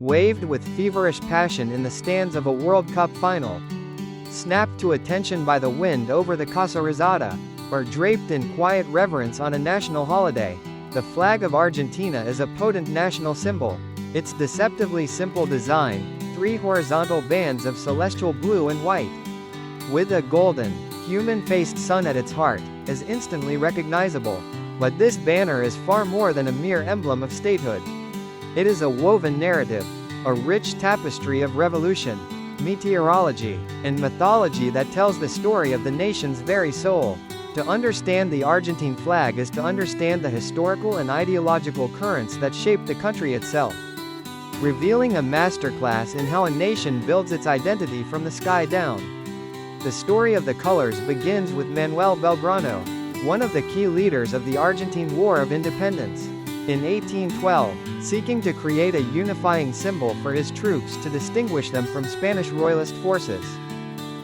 waved with feverish passion in the stands of a World Cup final, snapped to attention by the wind over the Casa Rosada, or draped in quiet reverence on a national holiday. The flag of Argentina is a potent national symbol. Its deceptively simple design, 3 horizontal bands of celestial blue and white, with a golden, human-faced sun at its heart, is instantly recognizable. But this banner is far more than a mere emblem of statehood. It is a woven narrative, a rich tapestry of revolution, meteorology, and mythology that tells the story of the nation's very soul. To understand the Argentine flag is to understand the historical and ideological currents that shaped the country itself, revealing a masterclass in how a nation builds its identity from the sky down. The story of the colors begins with Manuel Belgrano, one of the key leaders of the Argentine War of Independence. In 1812, seeking to create a unifying symbol for his troops to distinguish them from Spanish royalist forces,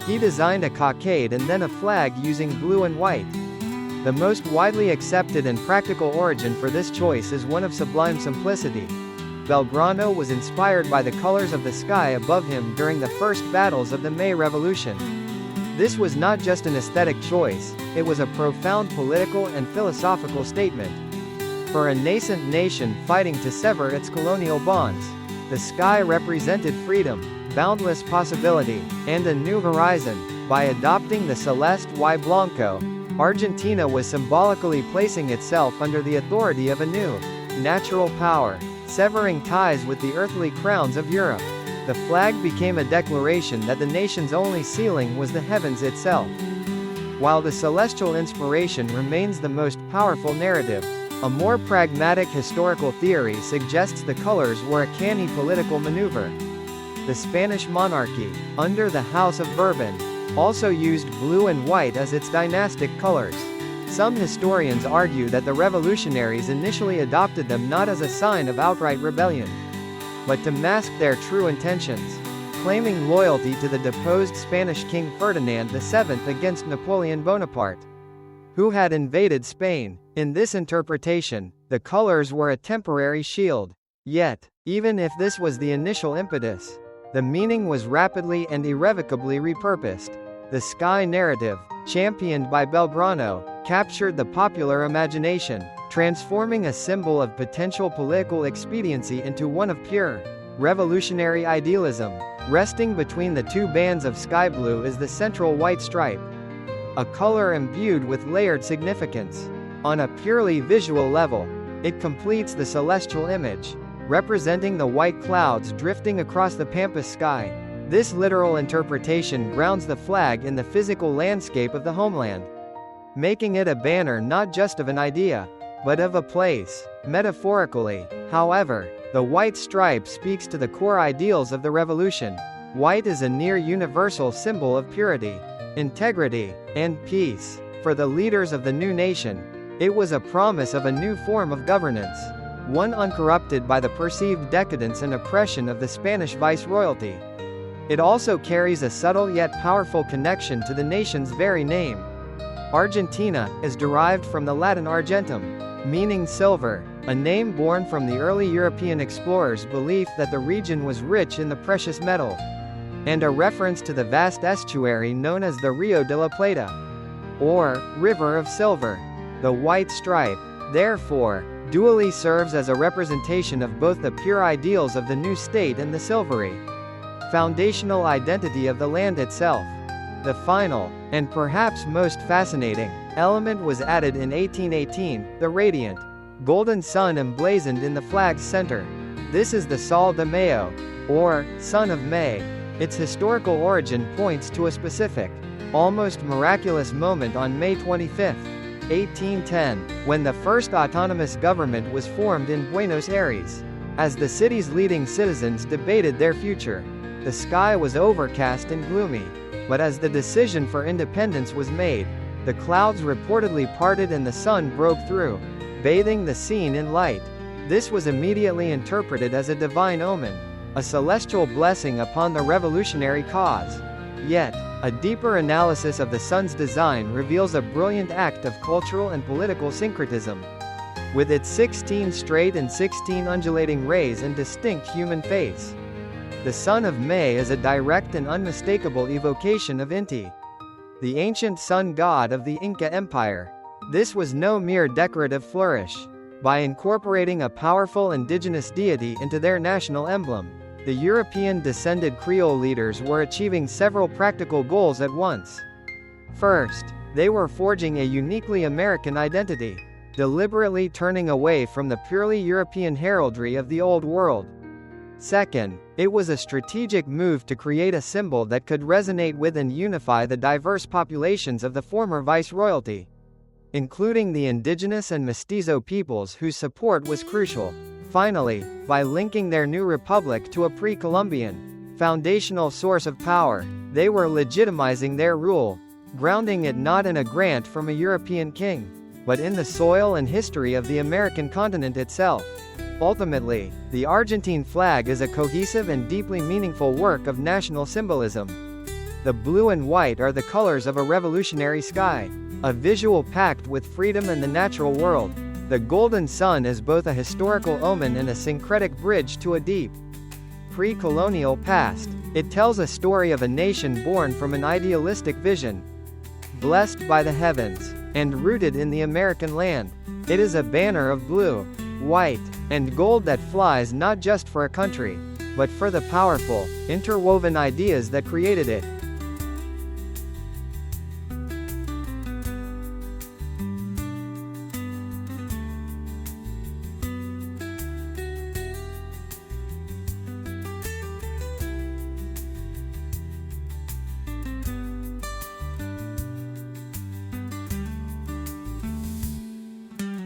he designed a cockade and then a flag using blue and white. The most widely accepted and practical origin for this choice is one of sublime simplicity. Belgrano was inspired by the colors of the sky above him during the first battles of the May Revolution. This was not just an aesthetic choice, it was a profound political and philosophical statement. For a nascent nation fighting to sever its colonial bonds, the sky represented freedom, boundless possibility, and a new horizon. By adopting the Celeste y Blanco, Argentina was symbolically placing itself under the authority of a new, natural power, severing ties with the earthly crowns of Europe. The flag became a declaration that the nation's only ceiling was the heavens itself. While the celestial inspiration remains the most powerful narrative, a more pragmatic historical theory suggests the colors were a canny political maneuver. The Spanish monarchy, under the House of Bourbon, also used blue and white as its dynastic colors. Some historians argue that the revolutionaries initially adopted them not as a sign of outright rebellion, but to mask their true intentions, claiming loyalty to the deposed Spanish King Ferdinand VII against Napoleon Bonaparte, who had invaded Spain. In this interpretation, the colors were a temporary shield. Yet, even if this was the initial impetus, the meaning was rapidly and irrevocably repurposed. The sky narrative, championed by Belgrano, captured the popular imagination, transforming a symbol of potential political expediency into one of pure, revolutionary idealism. Resting between the 2 bands of sky blue is the central white stripe, a color imbued with layered significance. On a purely visual level, it completes the celestial image, representing the white clouds drifting across the pampas sky. This literal interpretation grounds the flag in the physical landscape of the homeland, making it a banner not just of an idea, but of a place. Metaphorically, however, the white stripe speaks to the core ideals of the revolution. White is a near universal symbol of purity, integrity, and peace. For the leaders of the new nation, it was a promise of a new form of governance, one uncorrupted by the perceived decadence and oppression of the Spanish viceroyalty. It also carries a subtle yet powerful connection to the nation's very name. Argentina is derived from the Latin argentum, meaning silver, a name born from the early European explorers' belief that the region was rich in the precious metal, and a reference to the vast estuary known as the Rio de la Plata, or River of Silver. The white stripe, therefore, dually serves as a representation of both the pure ideals of the new state and the silvery, foundational identity of the land itself. The final, and perhaps most fascinating, element was added in 1818, the radiant, golden sun emblazoned in the flag's center. This is the Sol de Mayo, or Son of May. Its historical origin points to a specific, almost miraculous moment on May 25, 1810, when the first autonomous government was formed in Buenos Aires. As the city's leading citizens debated their future, the sky was overcast and gloomy. But as the decision for independence was made, the clouds reportedly parted and the sun broke through, bathing the scene in light. This was immediately interpreted as a divine omen, a celestial blessing upon the revolutionary cause. Yet, a deeper analysis of the sun's design reveals a brilliant act of cultural and political syncretism. with its 16 straight and 16 undulating rays and distinct human face. The Sun of May is a direct and unmistakable evocation of Inti, the ancient sun god of the Inca Empire. This was no mere decorative flourish. By incorporating a powerful indigenous deity into their national emblem, the European-descended Creole leaders were achieving several practical goals at once. First, they were forging a uniquely American identity, deliberately turning away from the purely European heraldry of the Old World. Second, it was a strategic move to create a symbol that could resonate with and unify the diverse populations of the former viceroyalty, including the indigenous and mestizo peoples whose support was crucial. Finally, by linking their new republic to a pre-Columbian, foundational source of power, they were legitimizing their rule, grounding it not in a grant from a European king, but in the soil and history of the American continent itself. Ultimately, the Argentine flag is a cohesive and deeply meaningful work of national symbolism. The blue and white are the colors of a revolutionary sky, a visual pact with freedom and the natural world. The golden sun is both a historical omen and a syncretic bridge to a deep, pre-colonial past. It tells a story of a nation born from an idealistic vision, blessed by the heavens, and rooted in the American land. It is a banner of blue, white, and gold that flies not just for a country, but for the powerful, interwoven ideas that created it.